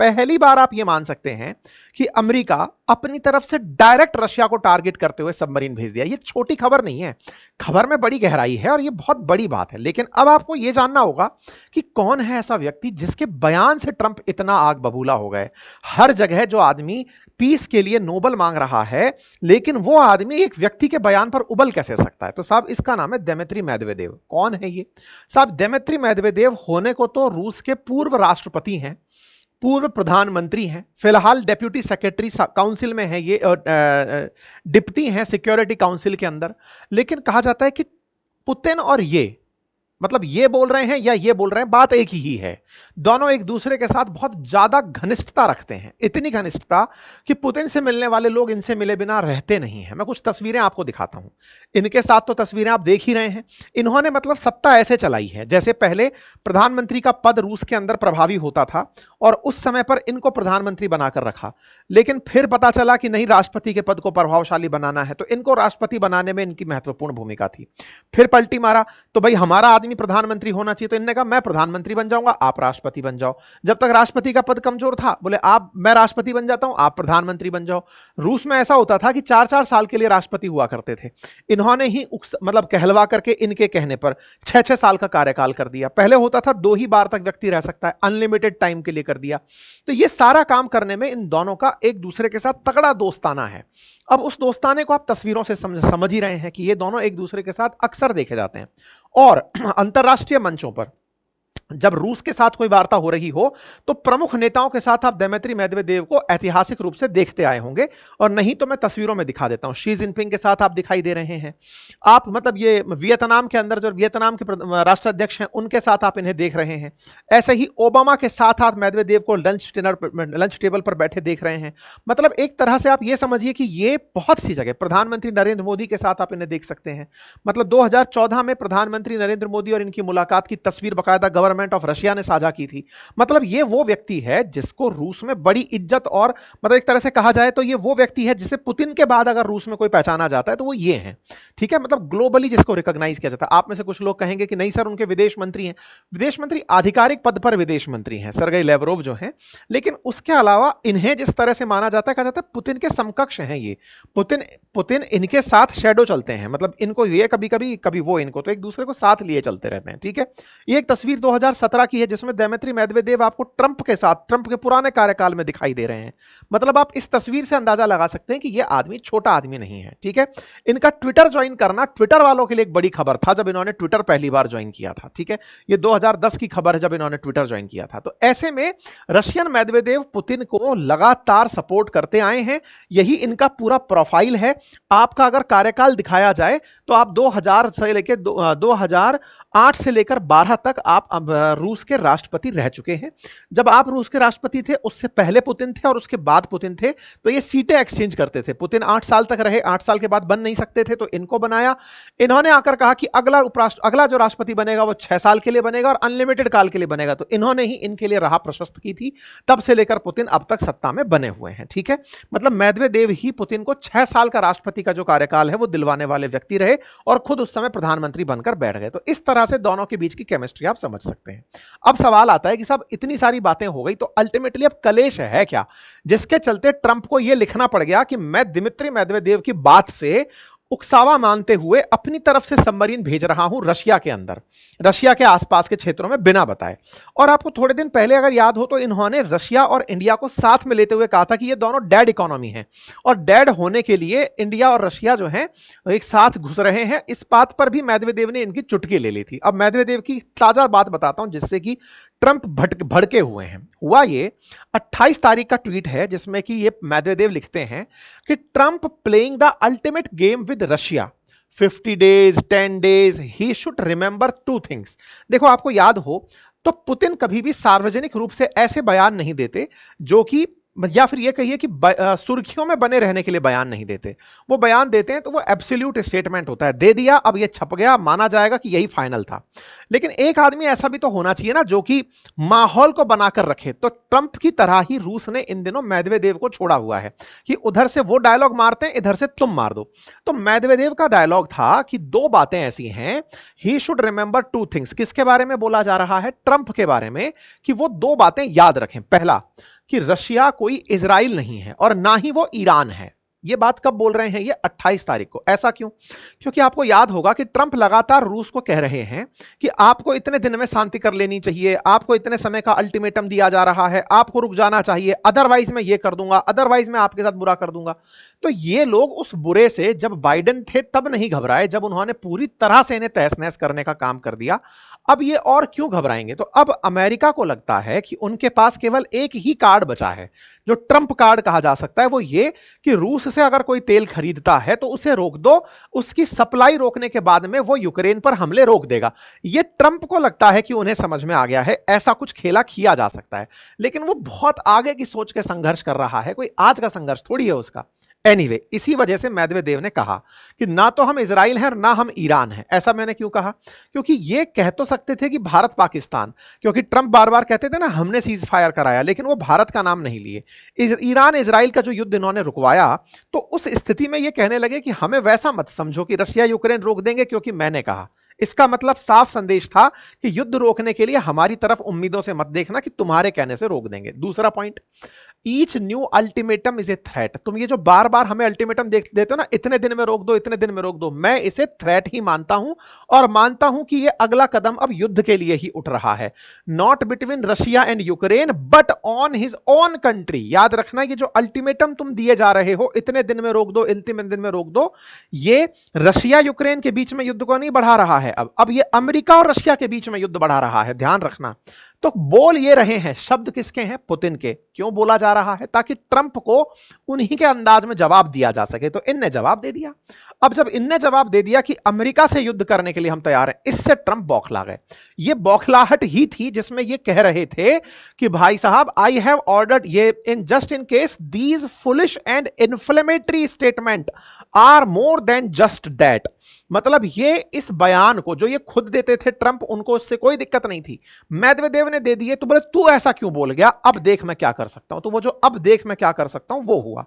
पहली बार आप यह मान सकते हैं कि अमेरिका अपनी तरफ से डायरेक्ट रशिया को टारगेट करते हुए सबमरीन भेज दिया। ये छोटी खबर नहीं है, खबर में बड़ी गहराई है और ये बहुत बड़ी बात है। लेकिन अब आपको यह जानना होगा कि कौन है ऐसा व्यक्ति जिसके बयान से ट्रंप इतना आग बबूला हो गए। हर जगह जो आदमी पीस के लिए नोबेल मांग रहा है, लेकिन वो आदमी एक व्यक्ति के बयान पर उबल कैसे सकता है? तो साहब इसका नाम है दिमित्री मेदवेदेव। कौन है ये साहब? दिमित्री मेदवेदेव होने को तो रूस के पूर्व राष्ट्रपति हैं, पूर्व प्रधानमंत्री हैं, फिलहाल डेप्यूटी सेक्रेटरी काउंसिल में है, ये डिप्टी हैं सिक्योरिटी काउंसिल के अंदर। लेकिन कहा जाता है कि पुतिन और ये मतलब ये बोल रहे हैं या ये बोल रहे हैं, बात एक ही है। दोनों एक दूसरे के साथ बहुत ज्यादा घनिष्ठता रखते हैं, इतनी घनिष्ठता कि पुतिन से मिलने वाले लोग इनसे मिले बिना रहते नहीं हैं। मैं कुछ तस्वीरें आपको दिखाता हूं, इनके साथ तो तस्वीरें आप देख ही रहे हैं। इन्होंने मतलब सत्ता ऐसे चलाई है जैसे पहले प्रधानमंत्री का पद रूस के अंदर प्रभावी होता था और उस समय पर इनको प्रधानमंत्री बनाकर रखा, लेकिन फिर पता चला कि नहीं, राष्ट्रपति के पद को प्रभावशाली बनाना है, तो इनको राष्ट्रपति बनाने में इनकी महत्वपूर्ण भूमिका थी। फिर पलटी मारा तो भाई हमारा आदमी प्रधानमंत्री होना चाहिए, तो इन्होंने कहा मैं प्रधानमंत्री बन जाऊंगा, आप राष्ट्रपति बन जाओ। जब तक राष्ट्रपति का पद कमजोर था, बोले मैं राष्ट्रपति बन जाता हूं, आप प्रधानमंत्री बन जाओ। रूस में ऐसा होता था कि 4-4 साल के लिए राष्ट्रपति हुआ करते थे। इन्होंने ही मतलब कहलवा करके इनके कहने पर 6-6 साल का कार्यकाल कर दिया। पहले होता था 2 ही बार तक व्यक्ति रह सकता है, अनलिमिटेड टाइम के लिए कर दिया। तो ये सारा काम करने में इन दोनों का एक दूसरे के साथ तगड़ा दोस्ताना है। अब उस दोस्ताने को आप तस्वीरों से समझ ही रहे हैं कि ये दोनों एक दूसरे के साथ अक्सर देखे जाते हैं। और अंतरराष्ट्रीय मंचों पर जब रूस के साथ कोई वार्ता हो रही हो तो प्रमुख नेताओं के साथ आप दिमित्री मेदवेदेव को ऐतिहासिक रूप से देखते आए होंगे, और नहीं तो मैं तस्वीरों में दिखा देता हूं। शी जिनपिंग के साथ आप दिखाई दे रहे हैं, आप मतलब ये वियतनाम के अंदर जो वियतनाम के राष्ट्राध्यक्ष हैं उनके साथ आप इन्हें देख रहे हैं। ऐसे ही ओबामा के साथ आप मेदवेदेव को लंच टेबल पर बैठे देख रहे हैं। मतलब एक तरह से आप ये समझिए कि ये बहुत सी जगह प्रधानमंत्री नरेंद्र मोदी के साथ आप इन्हें देख सकते हैं। मतलब 2014 में प्रधानमंत्री नरेंद्र मोदी और इनकी मुलाकात की तस्वीर बाकायदा गवर्नमेंट ऑफ रशिया ने साझा की थी। मतलब ये वो व्यक्ति है जिसको रूस में बड़ी इज्जत, और मतलब एक तरह से कहा जाए तो ये वो व्यक्ति है जिसे पुतिन के बाद अगर रूस में कोई पहचाना जाता है तो वो ये है। ठीक है, मतलब ग्लोबली जिसको रिकॉग्नाइज किया जाता है। आप में से कुछ लोग कहेंगे कि नहीं सर, उनके विदेश मंत्री हैं। विदेश मंत्री आधिकारिक पद पर विदेश मंत्री हैं, सर्गेई लेवरोव जो हैं, लेकिन उसके अलावा इन्हें जिस तरह से माना जाता है, कहा जाता है पुतिन के समकक्ष हैं ये। पुतिन इनके साथ शैडो चलते हैं, मतलब इनको ये कभी कभी कभी वो इनको, तो एक दूसरे को साथ लिए चलते रहते हैं। ठीक है, ये एक तस्वीर 2017 की है जिसमें दिमित्री मेदवेदेव आपको ट्रंप के साथ, ट्रंप के पुराने कार्यकाल में दिखाई दे रहे हैं। मतलब आप इस तस्वीर से अंदाजा लगा सकते हैं कि यह आदमी छोटा आदमी नहीं है। ठीक है, इनका ट्विटर ज्वाइन करना ट्विटर वालों के लिए एक बड़ी खबर था जब इन्होंने ट्विटर पहली बार ज्वाइन किया था। ठीक है, ये 2010 की खबर है जब इन्होंने ट्विटर ज्वाइन किया था। तो ऐसे में रशियन मेदवेदेव पुतिन को लगातार सपोर्ट करते आए हैं, यही इनका पूरा प्रोफाइल है। आपका अगर कार्यकाल दिखाया जाए तो आप 2000 से लेकर 2008 से लेकर 12 तक आप रूस के राष्ट्रपति रह चुके हैं। जब आप रूस के राष्ट्रपति थे उससे पहले पुतिन थे और उसके बाद पुतिन थे, तो ये सीटें एक्सचेंज करते थे। पुतिन 8 साल तक रहे, 8 साल के बाद बन नहीं सकते थे तो इनको बनाया। इन्होंने आकर कहा कि अगला जो राष्ट्रपति बनेगा वो 6 साल के लिए बनेगा और अनलिमिटेड काल के लिए बनेगा, तो इन्होंने ही इनके लिए राह प्रशस्त की थी। तब से लेकर पुतिन अब तक सत्ता में बने हुए हैं। ठीक है, मतलब मेदवेदेव ही पुतिन को 6 साल का राष्ट्रपति का जो कार्यकाल है वो दिलवाने वाले व्यक्ति रहे और खुद उस समय प्रधानमंत्री बनकर बैठ गए। तो इस तरह से दोनों के बीच की केमिस्ट्री आप समझ सकते हैं। अब सवाल आता है कि साहब इतनी सारी बातें हो गई तो अल्टीमेटली अब कलेश है क्या, जिसके चलते ट्रंप को यह लिखना पड़ गया कि मैं दिमित्री मेदवेदेव की बात से उकसावा मानते हुए अपनी तरफ से सबमरीन भेज रहा हूं रशिया के अंदर, रशिया के आसपास के क्षेत्रों में बिना बताए। और आपको थोड़े दिन पहले अगर याद हो तो इन्होंने रशिया और इंडिया को साथ में लेते हुए कहा था कि ये दोनों डेड इकोनॉमी हैं और डेड होने के लिए इंडिया और रशिया जो हैं एक साथ घुस रहे हैं। इस बात पर भी मेदवेदेव ने इनकी चुटकी ले ली थी। अब मेदवेदेव की ताजा बात बताता हूं जिससे कि ट्रंप भड़के हुए हैं। हुआ ये 28 तारीख का ट्वीट है जिसमें कि ये मेदवेदेव लिखते हैं कि Trump playing the ultimate game with Russia 50 days 10 days he should remember 2 things। देखो आपको याद हो तो पुतिन कभी भी सार्वजनिक रूप से ऐसे बयान नहीं देते जो कि, या फिर ये कहिए कि सुर्खियों में बने रहने के लिए बयान नहीं देते। वो बयान देते हैं तो वो एब्सोल्यूट स्टेटमेंट होता है, दे दिया अब ये छप गया, माना जाएगा कि यही फाइनल था। लेकिन एक आदमी ऐसा भी तो होना चाहिए ना जो कि माहौल को बनाकर रखे। तो ट्रंप की तरह ही रूस ने इन दिनों मेदवेदेव को छोड़ा हुआ है कि उधर से वो डायलॉग मारते हैं, इधर से तुम मार दो। तो मेदवेदेव का डायलॉग था कि 2 बातें ऐसी हैं, ही शुड रिमेंबर 2 things। किसके बारे में बोला जा रहा है? ट्रंप के बारे में, कि वो 2 बातें याद रखें। पहला कि रशिया कोई इजराइल नहीं है और ना ही वो ईरान है। ये बात कब बोल रहे हैं? ये 28 तारीख को। ऐसा क्यों? क्योंकि आपको याद होगा कि ट्रंप लगातार रूस को कह रहे हैं कि आपको इतने दिन में शांति कर लेनी चाहिए, आपको इतने समय का अल्टीमेटम दिया जा रहा है, आपको रुक जाना चाहिए, अदरवाइज मैं ये कर दूंगा, अदरवाइज मैं आपके साथ बुरा कर दूंगा। तो ये लोग उस बुरे से जब बाइडेन थे तब नहीं घबराए, जब उन्होंने पूरी तरह से इन्हें तहस नहस करने का काम कर दिया। अब ये और क्यों घबराएंगे? तो अब अमेरिका को लगता है कि उनके पास केवल एक ही कार्ड बचा है, जो ट्रंप कार्ड कहा जा सकता है, वो ये कि रूस से अगर कोई तेल खरीदता है तो उसे रोक दो, उसकी सप्लाई रोकने के बाद में वो यूक्रेन पर हमले रोक देगा। ये ट्रंप को लगता है कि उन्हें समझ में आ गया है, ऐसा कुछ खेला किया जा सकता है, लेकिन वो बहुत आगे की सोच के संघर्ष कर रहा है, कोई आज का संघर्ष थोड़ी है उसका। एनीवे, इसी वजह से मेदवेदेव ने कहा कि ना तो हम इजराइल हैं ना हम ईरान हैं। ऐसा मैंने क्यों कहा? क्योंकि ये कह तो सकते थे कि भारत पाकिस्तान, क्योंकि ट्रंप बार बार कहते थे ना हमने सीज फायर कराया, लेकिन वो भारत का नाम नहीं लिए। ईरान इजराइल का जो युद्ध इन्होंने रुकवाया, तो उस स्थिति में ये कहने लगे कि हमें वैसा मत समझो कि रशिया यूक्रेन रोक देंगे क्योंकि मैंने कहा। इसका मतलब साफ संदेश था कि युद्ध रोकने के लिए हमारी तरफ उम्मीदों से मत देखना कि तुम्हारे कहने से रोक देंगे। दूसरा point, each new ultimatum is a threat. तुम ये जो बार बार हमें अल्टीमेटम देते हो ना, इतने दिन में रोक दो, इतने दिन में रोक दो, मैं इसे थ्रेट ही मानता हूं और मानता हूं कि ये अगला कदम अब युद्ध के लिए ही उठ रहा है। Not between Russia and Ukraine but on his own country. याद रखना, ये जो अल्टीमेटम तुम दिए जा रहे हो, इतने दिन में रोक दो, इतने दिन में रोक दो, ये रशिया यूक्रेन के बीच में युद्ध को नहीं बढ़ा रहा है, अब ये अमेरिका और रशिया के बीच में युद्ध बढ़ा रहा है, ध्यान रखना। तो बोल ये रहे हैं, शब्द किसके हैं? पुतिन के। क्यों बोला जा रहा है? ताकि ट्रंप को उन्हीं के अंदाज में जवाब दिया जा सके। तो इनने जवाब दे दिया। अब जब इनने जवाब दे दिया कि अमेरिका से युद्ध करने के लिए हम तैयार हैं, इससे ट्रंप बौखला गए। ये बौखलाहट ही थी जिसमें ये कह रहे थे कि भाई साहब, आई हैव ऑर्डर्ड, ये in just in case these foolish and inflammatory statement are more than just that. मतलब ये इस बयान को जो ये खुद देते थे ट्रंप, उनको उससे कोई दिक्कत नहीं थी, मेदवेदेव ने दे दिए। तो बोले तू ऐसा क्यों बोल गया, अब देख मैं क्या कर सकता हूं। तो वो जो अब देख मैं क्या कर सकता हूं वो हुआ।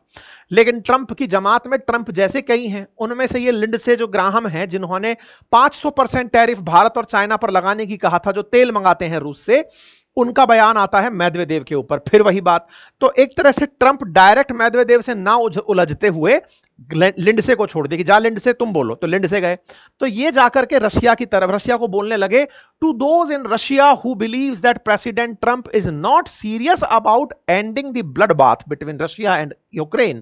लेकिन ट्रंप की जमात में ट्रंप जैसे कई हैं, उनमें से ये लिंडसे जो ग्राहम हैं, जिन्होंने 500% टैरिफ भारत और चाइना पर लगाने की कहा था, जो तेल मंगाते हैं रूस से, उनका बयान आता है मेदवेदेव के ऊपर। फिर वही बात। तो एक तरह से ट्रंप डायरेक्ट मेदवेदेव से ना उलझते हुए लिंडसे को छोड़ दिया कि जा लिंडसे तुम बोलो, तो लिंडसे गए। तो ये जाकर के रशिया की तरफ, रशिया को बोलने लगे, to those in Russia who believes that president Trump is not serious about ending the blood bath between Russia and Ukraine,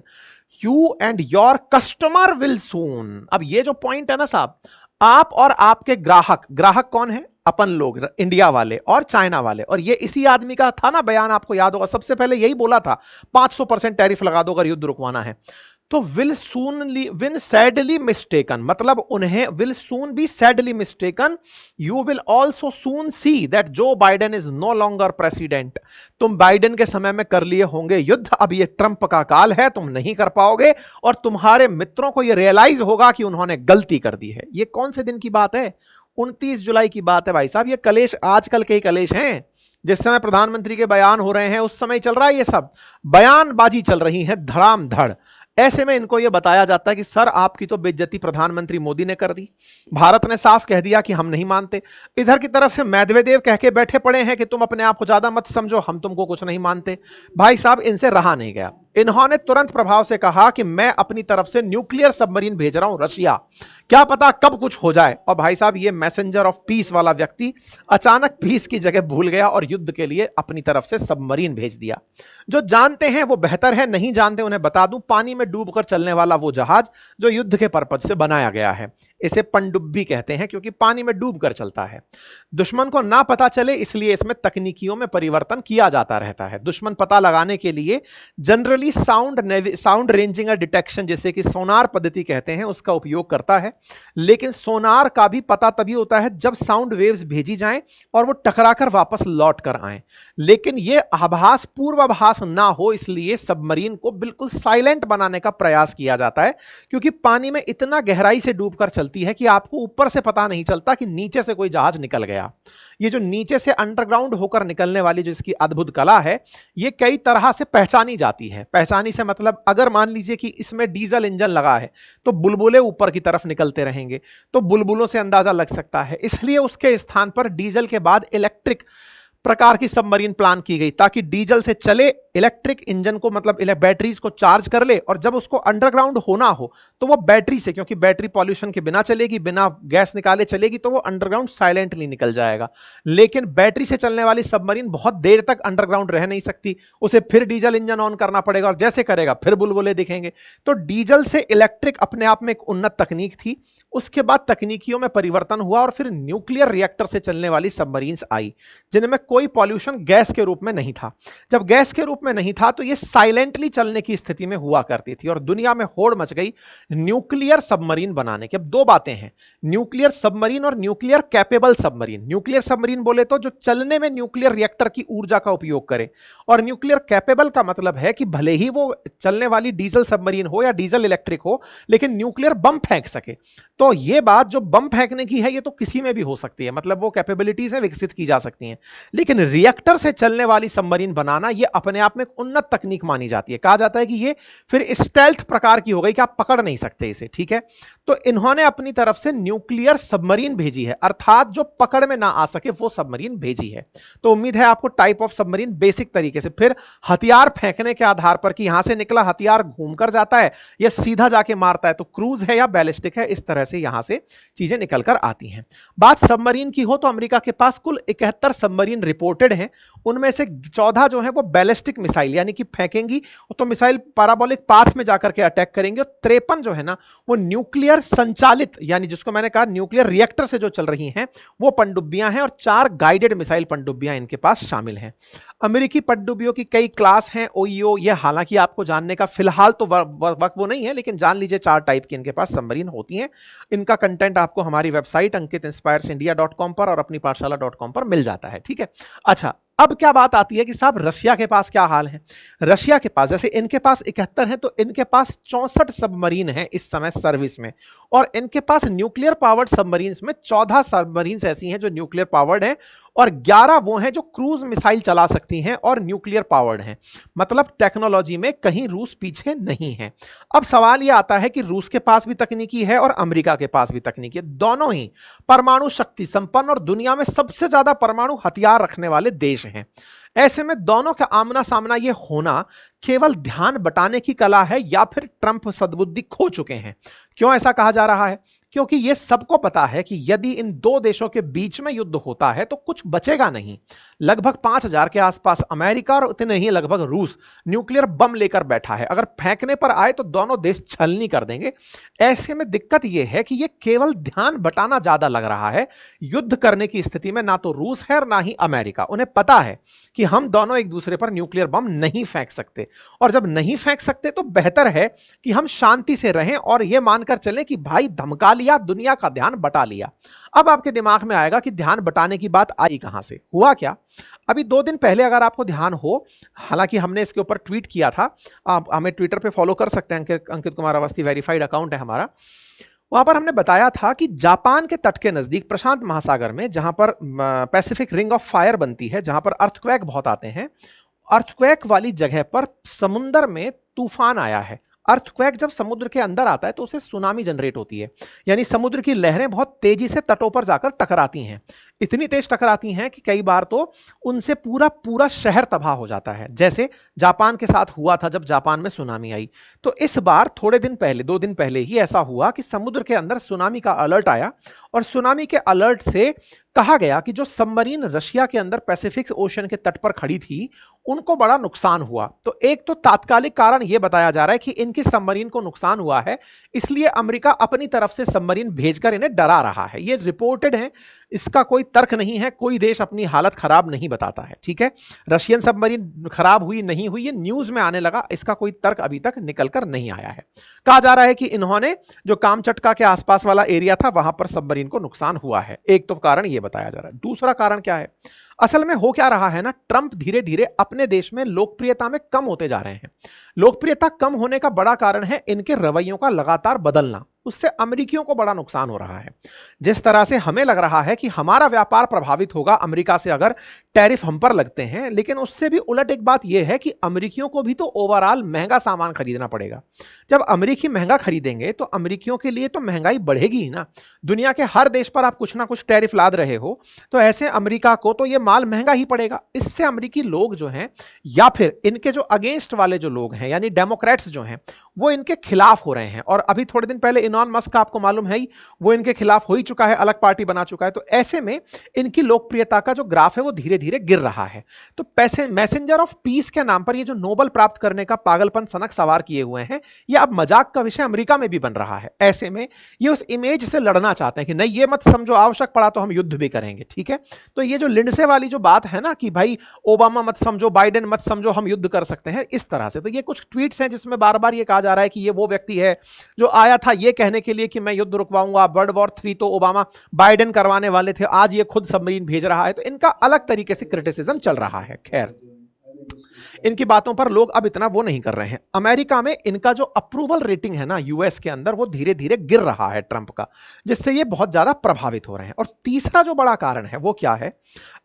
you and your customer will soon. अब ये जो पॉइंट है ना साहब, आप और आपके ग्राहक, ग्राहक कौन है? अपन लोग, इंडिया वाले और चाइना वाले। और ये इसी आदमी का था ना बयान, आपको याद होगा, सबसे पहले यही बोला था 500% टैरिफ लगा दो अगर युद्ध रुकवाना है। तो will soon win sadly mistaken, मतलब उन्हें will soon be sadly mistaken, you will also soon see that Joe Biden is no longer president. तुम बाइडेन के समय में कर लिए होंगे युद्ध, अब ये ट्रंप का काल है, तुम नहीं कर पाओगे और तुम्हारे मित्रों को ये रियलाइज होगा कि उन्होंने गलती कर दी है। ये कौन से दिन की बात है? 29 जुलाई की बात है भाई साहब। ये कलेश आजकल के ही कलेश हैं। जिस समय प्रधानमंत्री के बयान हो रहे हैं उस समय चल रहा है ये सब बयानबाजी चल रही है धड़ाम धड़। ऐसे में इनको यह बताया जाता है कि सर आपकी तो बेइज्जती प्रधानमंत्री मोदी ने कर दी, भारत ने साफ कह दिया कि हम नहीं मानते। इधर की तरफ से मेदवेदेव कह के बैठे पड़े हैं कि तुम अपने आप को ज्यादा मत समझो, हम तुमको कुछ नहीं मानते। भाई साहब इनसे रहा नहीं गया। इन्होंने तुरंत प्रभाव से कहा कि मैं अपनी तरफ से न्यूक्लियर सबमरीन भेज रहा हूं रशिया, क्या पता कब कुछ हो जाए। और भाई साहब ये मैसेंजर ऑफ पीस वाला व्यक्ति अचानक पीस की जगह भूल गया और युद्ध के लिए अपनी तरफ से सबमरीन भेज दिया। जो जानते हैं वो बेहतर है, नहीं जानते उन्हें बता दूं, पानी में डूबकर चलने वाला वो जहाज जो युद्ध के पर्पज से बनाया गया है, इसे पनडुब्बी कहते हैं क्योंकि पानी में डूबकर चलता है। दुश्मन को ना पता चले इसलिए इसमें तकनीकियों में परिवर्तन किया जाता रहता है। दुश्मन पता लगाने के लिए जनरली साउंड रेंजिंग डिटेक्शन, जैसे कि सोनार पद्धति कहते हैं, उसका उपयोग करता है। लेकिन सोनार का भी पता तभी होता है जब साउंड वेव्स भेजी जाएं और वो टकराकर वापस लौट कर आएं। लेकिन ये आभास पूर्वाभास ना हो इसलिए सबमरीन को बिल्कुल साइलेंट बनाने का प्रयास किया जाता है, क्योंकि पानी में इतना गहराई से डूबकर चलती है कि आपको ऊपर से पता नहीं चलता कि नीचे से कोई जहाज निकल गया। ये जो नीचे से अंडरग्राउंड होकर निकलने वाली जो इसकी अद्भुत कला है, ये कई तरह से पहचानी जाती है। पहचानी से मतलब अगर मान लीजिए कि इसमें डीजल इंजन लगा है तो बुलबुले ऊपर की तरफ निकलते रहेंगे, तो बुलबुलों से अंदाजा लग सकता है। इसलिए उसके स्थान पर डीजल के बाद इलेक्ट्रिक प्रकार की सबमरीन प्लान की गई ताकि डीजल से चले इलेक्ट्रिक इंजन को मतलब बैटरीज को चार्ज कर ले और जब उसको अंडरग्राउंड होना हो तो वो बैटरी से, क्योंकि बैटरी पॉल्यूशन के बिना चलेगी, बिना गैस निकाले चलेगी, तो वो अंडरग्राउंड साइलेंटली निकल जाएगा। लेकिन बैटरी से चलने वाली सबमरीन बहुत देर तक अंडरग्राउंड रह नहीं सकती, उसे फिर डीजल इंजन ऑन करना पड़ेगा और जैसे करेगा फिर बुलबुले दिखेंगे। तो डीजल से इलेक्ट्रिक अपने आप में एक उन्नत तकनीक थी। उसके बाद तकनीकियों में परिवर्तन हुआ और फिर न्यूक्लियर रिएक्टर से चलने वाली सबमरीन्स आई, जिनमें कोई पॉल्यूशन गैस के रूप में नहीं था। जब गैस के रूप में नहीं था तो ये साइलेंटली चलने की स्थिति में हुआ करती थी और दुनिया में होड़ मच गई न्यूक्लियर सबमरीन बनाने की। अब दो बातें हैं, न्यूक्लियर सबमरीन और nuclear capable submarine. Nuclear submarine बोले तो जो चलने में न्यूक्लियर रिएक्टर की ऊर्जा का उपयोग करे, और न्यूक्लियर कैपेबल का मतलब है कि भले ही वो चलने वाली डीजल सबमरीन हो या डीजल इलेक्ट्रिक हो, लेकिन न्यूक्लियर बम फेंक सके। तो ये बात जो बम फेंकने की है ये तो किसी में भी हो सकती है, मतलब वो कैपेबिलिटीज है, विकसित की जा सकती हैं। लेकिन रिएक्टर से चलने वाली सबमरीन बनाना ये अपने आप में एक उन्नत तकनीक मानी जाती है। कहा जाता है कि ये फिर स्टेल्थ प्रकार की हो गई कि आप पकड़ नहीं सकते इसे, ठीक है। तो इन्होंने अपनी तरफ से न्यूक्लियर सबमरीन भेजी है, अर्थात जो पकड़ में ना आ सके वो सबमरीन भेजी है। तो उम्मीद है आपको टाइप ऑफ सबमरीन बेसिक तरीके से, फिर हथियार फेंकने के आधार पर कि यहां से निकला हथियार घूमकर जाता है या सीधा जाके मारता है, तो क्रूज है या बैलिस्टिक है, इस तरह से यहां से चीजें निकलकर आती हैं। बात सबमरीन की हो तो अमेरिका के पास कुल 71 सबमरीन रिपोर्टेड हैं। उनमें से 14 जो है वो बैलिस्टिक मिसाइल यानी कि फेंकेंगी तो मिसाइल पैराबोलिक पाथ में जाकर के अटैक करेंगे, और 53 जो है ना वो न्यूक्लियर संचालित यानी जिसको मैंने कहा न्यूक्लियर रिएक्टर से जो चल रही हैं वो पनडुब्बियां हैं, और 4 गाइडेड मिसाइल पनडुब्बियां इनके पास शामिल हैं। अमेरिकी पनडुब्बियों की कई क्लास हैं, ओईओ, ये हालांकि आपको जानने का फिलहाल तो वक्त वो नहीं है, लेकिन जान लीजिए 4 टाइप की इनके पास सबमरीन होती हैं। इनका कंटेंट आपको हमारी वेबसाइट अंकिtinspireindia.com पर और अपनी पाठशाला.com पर मिल जाता है, ठीक है। अच्छा, अब क्या बात आती है कि साहब रशिया के पास क्या हाल है। रशिया के पास जैसे इनके पास 71 है तो इनके पास 64 सबमरीन है इस समय सर्विस में, और इनके पास न्यूक्लियर पावर्ड सबमरीन्स में 14 सबमरीन्स ऐसी हैं जो न्यूक्लियर पावर्ड हैं, और 11 वो हैं जो क्रूज मिसाइल चला सकती हैं और न्यूक्लियर पावर्ड हैं। मतलब टेक्नोलॉजी में कहीं रूस पीछे नहीं है। अब सवाल यह आता है कि रूस के पास भी तकनीकी है और अमेरिका के पास भी तकनीकी है, दोनों ही परमाणु शक्ति संपन्न और दुनिया में सबसे ज्यादा परमाणु हथियार रखने वाले देश हैं। ऐसे में दोनों का आमना सामना यह होना केवल ध्यान बटाने की कला है या फिर ट्रंप सद्बुद्धि खो चुके हैं। क्यों ऐसा कहा जा रहा है? क्योंकि यह सबको पता है कि यदि इन दो देशों के बीच में युद्ध होता है तो कुछ बचेगा नहीं। लगभग 5000 के आसपास अमेरिका और उतने ही लगभग रूस न्यूक्लियर बम लेकर बैठा है। अगर फेंकने पर आए तो दोनों देश छलनी कर देंगे। ऐसे में दिक्कत यह है कि यह केवल ध्यान बटाना ज्यादा लग रहा है। युद्ध करने की स्थिति में ना तो रूस है और ना ही अमेरिका। उन्हें पता है कि हम दोनों एक दूसरे पर न्यूक्लियर बम नहीं फेंक सकते, और जब नहीं फेंक सकते तो बेहतर है कि हम शांति से रहें और यह मानकर चलें कि भाई धमका लिया, दुनिया का ध्यान बटा लिया। अब आपके दिमाग में आएगा कि ध्यान बटाने की बात आई कहां से, हुआ क्या? अभी 2 दिन पहले अगर आपको ध्यान हो, हालांकि हमने इसके ऊपर ट्वीट किया था, आप हमें ट्विटर पे फॉलो कर सकते हैं, अंकित कुमार अवस्थी वेरीफाइड अकाउंट है हमारा। वहां पर हमने बताया था कि जापान के तट के नजदीक प्रशांत महासागर में जहां पर पैसिफिक रिंग ऑफ फायर बनती है, जहां पर अर्थक्वेक बहुत आते हैं, अर्थक्वेक वाली जगह पर समुद्र में तूफान आया है। अर्थक्वेक जब समुद्र के अंदर आता है तो उसे सुनामी जनरेट होती है, यानी समुद्र की लहरें बहुत तेजी से तटों पर जाकर टकराती हैं। इतनी तेज टकराती हैं कि कई बार तो उनसे पूरा पूरा शहर तबाह हो जाता है, जैसे जापान के साथ हुआ था जब जापान में सुनामी आई। तो इस बार थोड़े दिन पहले, 2 दिन पहले ही ऐसा हुआ कि समुद्र के अंदर सुनामी का अलर्ट आया, और सुनामी के अलर्ट से कहा गया कि जो सबमरीन रशिया के अंदर पैसिफिक ओशन के तट पर खड़ी थी उनको बड़ा नुकसान हुआ। तो एक तो तात्कालिक कारण यह बताया जा रहा है कि इनकी सबमरीन को नुकसान हुआ है, इसलिए अमेरिका अपनी तरफ से सबमरीन भेजकर इन्हें डरा रहा है। यह रिपोर्टेड है, इसका कोई तर्क नहीं है, कोई देश अपनी हालत खराब नहीं बताता है, ठीक है। रशियन सबमरीन खराब हुई नहीं हुई ये न्यूज में आने लगा, इसका कोई तर्क अभी तक निकलकर नहीं आया है। कहा जा रहा है कि इन्होंने जो कामचटका के आसपास वाला एरिया था वहां पर सबमरीन को नुकसान हुआ है। एक तो कारण यह बताया जा रहा है। दूसरा कारण क्या है? असल में हो क्या रहा है ना, ट्रंप धीरे धीरे अपने देश में लोकप्रियता में कम होते जा रहे हैं। लोकप्रियता कम होने का बड़ा कारण है इनके रवैयों का लगातार बदलना। उससे अमेरिकियों को बड़ा नुकसान हो रहा है। जिस तरह से हमें लग रहा है कि हमारा व्यापार प्रभावित होगा अमेरिका से अगर टैरिफ हम पर लगते हैं, लेकिन उससे भी उलट एक बात यह है कि अमेरिकियों को भी तो ओवरऑल महंगा सामान खरीदना पड़ेगा। जब अमेरिकी महंगा खरीदेंगे तो अमेरिकियों के लिए तो महंगाई बढ़ेगी ही ना। दुनिया के हर देश पर आप कुछ ना कुछ टैरिफ लाद रहे हो, तो ऐसे अमेरिका को तो यह माल महंगा ही पड़ेगा। इससे अमेरिकी लोग जो हैं या फिर इनके जो अगेंस्ट वाले जो लोग हैं यानी डेमोक्रेट्स जो हैं, वो इनके खिलाफ हो रहे हैं। और अभी थोड़े दिन पहले इलॉन मस्क आपको मालूम है ही, वो इनके खिलाफ हो ही चुका है, अलग पार्टी बना चुका है। तो ऐसे में इनकी लोकप्रियता का जो ग्राफ है वो धीरे धीरे गिर रहा है। तो पैसे मैसेंजर ऑफ पीस के नाम पर ये जो नोबेल प्राप्त करने का पागलपन सनक सवार किए हुए हैं, ये अब मजाक का विषय अमेरिका में भी बन रहा है। ऐसे में ये उस इमेज से लड़ना चाहते हैं कि नहीं, ये मत समझो, आवश्यक पड़ा तो हम युद्ध भी करेंगे, ठीक है। तो ये जो लिंडसे वाली जो बात है ना कि भाई ओबामा मत समझो, बाइडेन मत समझो, हम युद्ध कर सकते हैं, इस तरह से। तो ये कुछ ट्वीट्स हैं जिसमें बार बार ये कहा जा रहा है कि ये वो व्यक्ति है जो आया था ये कहने के लिए कि मैं युद्ध रुकवाऊंगा, वर्ल्ड वॉर 3 तो ओबामा बाइडेन करवाने वाले थे, आज ये खुद सबमरीन भेज रहा है। तो इनका अलग तरीके से क्रिटिसिज्म चल रहा है। खैर, इनकी बातों पर लोग अब इतना वो नहीं कर रहे हैं। अमेरिका में इनका जो अप्रूवल रेटिंग है ना यूएस के अंदर, वो धीरे धीरे गिर रहा है ट्रंप का, जिससे ये बहुत ज्यादा प्रभावित हो रहे हैं। और तीसरा जो बड़ा कारण है वो क्या है,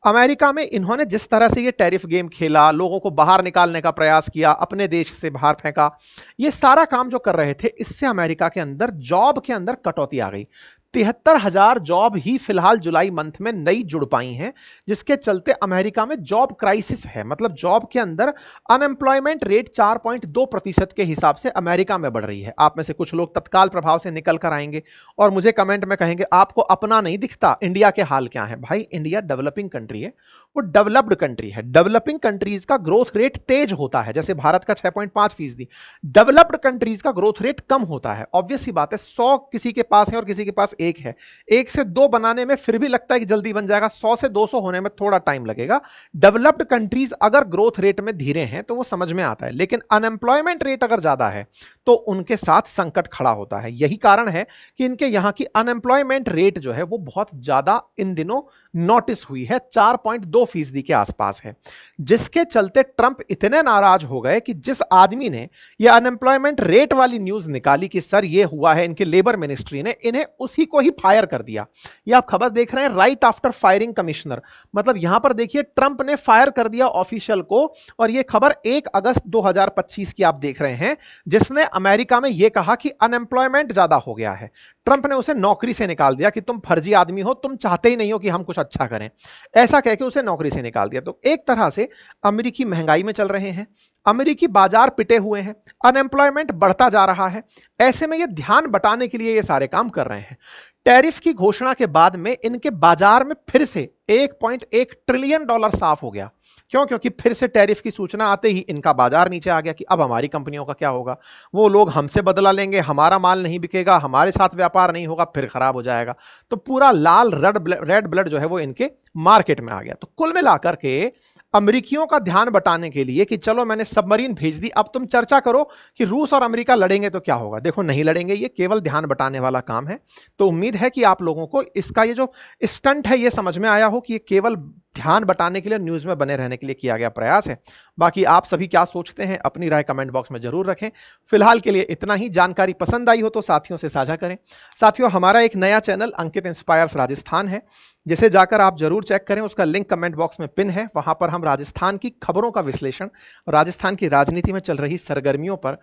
अमेरिका में इन्होंने जिस तरह से ये टैरिफ गेम खेला, लोगों को बाहर निकालने का प्रयास किया, अपने देश से बाहर फेंका, ये सारा काम जो कर रहे थे, इससे अमेरिका के अंदर जॉब के अंदर कटौती आ गई। 73,000 जॉब ही फिलहाल जुलाई मंथ में नई जुड़ पाई हैं, जिसके चलते अमेरिका में जॉब क्राइसिस है। मतलब जॉब के अंदर अनएम्प्लॉयमेंट रेट 4.2% के हिसाब से अमेरिका में बढ़ रही है। आप में से कुछ लोग तत्काल प्रभाव से निकल कर आएंगे और मुझे कमेंट में कहेंगे आपको अपना नहीं दिखता, इंडिया के हाल क्या है। भाई, इंडिया डेवलपिंग कंट्री है, वो डेवलप्ड कंट्री है। डेवलपिंग कंट्रीज का ग्रोथ रेट तेज होता है, जैसे भारत का 6.5%। डेवलप्ड कंट्रीज का ग्रोथ रेट कम होता है। ऑब्वियस सी बात है, 100 किसी के पास है और किसी के पास एक है, 1 से 2 बनाने में फिर भी लगता है कि जल्दी बन जाएगा, 100 से 200 होने में थोड़ा टाइम लगेगा। डेवलप्ड कंट्रीज अगर ग्रोथ रेट में धीरे हैं तो वो समझ में आता है, लेकिन अनएम्प्लॉयमेंट रेट अगर ज्यादा है तो उनके साथ संकट खड़ा होता है। यही कारण है कि इनके यहां की अनएम्प्लॉयमेंट रेट जो है वो बहुत ज्यादा इन दिनों नोटिस हुई है, 4.2% के आसपास है, जिसके चलते ट्रंप इतने नाराज हो गए कि जिस आदमी ने यह अनएम्प्लॉयमेंट रेट वाली न्यूज निकाली कि सर ये हुआ है, इनके लेबर मिनिस्ट्री ने इन्हें उसी को ही फायर कर दिया। ये आप खबर देख रहे हैं, राइट आफ्टर फायरिंग कमिश्नर। मतलब यहां पर देखिए, ट्रंप ने फायर कर दिया ऑफिशियल को, और यह खबर 1 अगस्त 2025 की आप देख रहे हैं, जिसने अमेरिका में यह कहा कि अनएम्प्लॉयमेंट ज्यादा हो गया है। ट्रंप ने उसे नौकरी से निकाल दिया कि तुम फर्जी आदमी हो, तुम चाहते ही नहीं हो कि हम कुछ अच्छा करें, ऐसा कह के उसे नौकरी से निकाल दिया। तो एक तरह से अमेरिकी महंगाई में चल रहे हैं, अमेरिकी बाजार पिटे हुए हैं, अनएम्प्लॉयमेंट बढ़ता जा रहा है। ऐसे में ये ध्यान बटाने के लिए ये सारे काम कर रहे हैं। टैरिफ की घोषणा के बाद में इनके बाजार में फिर से $1.1 ट्रिलियन साफ हो गया। क्यों? क्योंकि फिर से टैरिफ की सूचना आते ही इनका बाजार नीचे आ गया कि अब हमारी कंपनियों का क्या होगा, वो लोग हमसे बदला लेंगे, हमारा माल नहीं बिकेगा, हमारे साथ व्यापार नहीं होगा, फिर खराब हो जाएगा। तो पूरा लाल रेड ब्लड जो है वो इनके मार्केट में आ गया। तो कुल मिलाकर के अमेरिकियों का ध्यान बटाने के लिए कि चलो मैंने सबमरीन भेज दी, अब तुम चर्चा करो कि रूस और अमेरिका लड़ेंगे तो क्या होगा। देखो, नहीं लड़ेंगे, ये केवल ध्यान बटाने वाला काम है। तो उम्मीद है कि आप लोगों को इसका ये जो स्टंट है ये समझ में आया हो कि ये केवल ध्यान बटाने के लिए, न्यूज में बने रहने के लिए किया गया प्रयास है। बाकी आप सभी क्या सोचते हैं, अपनी राय कमेंट बॉक्स में जरूर रखें। फिलहाल के लिए इतना ही। जानकारी पसंद आई हो तो साथियों से साझा करें। साथियों, हमारा एक नया चैनल अंकित इंस्पायर्स राजस्थान है, जिसे जाकर आप जरूर चेक करें। उसका लिंक कमेंट बॉक्स में पिन है। वहां पर हम राजस्थान की खबरों का विश्लेषण, राजस्थान की राजनीति में चल रही सरगर्मियों पर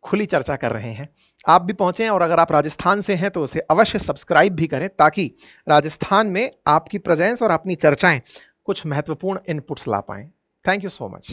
खुली चर्चा कर रहे हैं। आप भी पहुंचें, और अगर आप राजस्थान से हैं तो उसे अवश्य सब्सक्राइब भी करें, ताकि राजस्थान में आपकी प्रेजेंस और अपनी चर्चाएं कुछ महत्वपूर्ण इनपुट्स ला पाएं। Thank you so much.